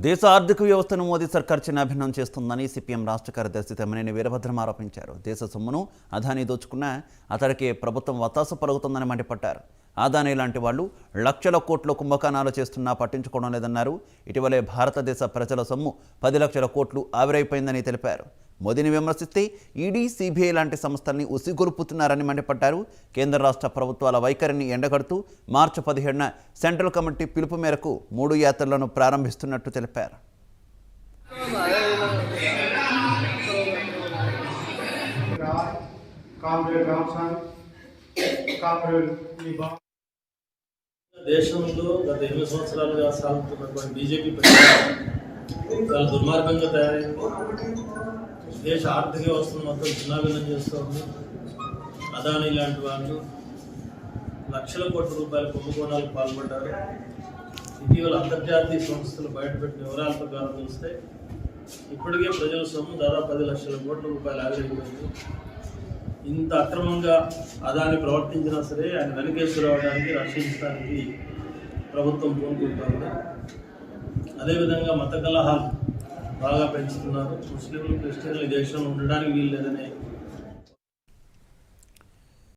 దేశ ఆర్థిక వ్యవస్థను మోదీ సర్కార్ చిన్నాభిన్నం చేస్తుందని సిపిఎం రాష్ట్ర కార్యదర్శి తమ్మినేని వీరభద్రం ఆరోపించారు. దేశ సొమ్మును అదానీ దోచుకున్న అతడికి ప్రభుత్వం వత్తాసు పలుకుతుందని మండిపడ్డారు. అదానీ లాంటి వాళ్ళు లక్షల కోట్ల కుంభకోణాలు చేస్తున్నా పట్టించుకోవడం లేదన్నారు. ఇటీవలే భారతదేశ ప్రజల సొమ్ము 10 లక్షల కోట్లు ఆవిరైపోయిందని తెలిపారు. మోదీని విమర్శిస్తే ఈడీ, సిబిఐ లాంటి సంస్థల్ని ఉసిగొల్పుతున్నారని మండిపడ్డారు. కేంద్ర రాష్ట్ర ప్రభుత్వాల వైఖరిని ఎండగడుతూ మార్చి 17న సెంట్రల్ కమిటీ పిలుపు మేరకు 3 యాత్రలను ప్రారంభిస్తున్నట్టు తెలిపారు. దేశంలో గత 8 సంవత్సరాలుగా సాగుతున్నటువంటి బీజేపీ చాలా దుర్మార్గంగా తయారైంది. దేశ ఆర్థిక వ్యవస్థను మొత్తం చిన్నాభిన్నం చేస్తుంది. అదానీ లాంటి వాళ్ళు లక్షల కోట్ల రూపాయల కుంభకోణాలకు పాల్పడ్డారు. ఇటీవల అంతర్జాతీయ సంస్థలు బయటపెట్టిన వివరాల ప్రకారం చూస్తే ఇప్పటికే ప్రజల సొమ్ము దాదాపు 10 లక్షల కోట్ల రూపాయలు ఆవిరైపోయింది. ఇంత అక్రమంగా అదాని ప్రవర్తించినా సరే ఆయన వెనకేసి రావడానికి, రక్షించడానికి ప్రభుత్వం పూనుకుంటోంది. అదేవిధంగా మత కలహాలు బాగా పెంచుతున్నారు. ముస్లింలు, క్రిస్టియన్లు ఈ దేశంలో ఉండడానికి వీలు లేదనే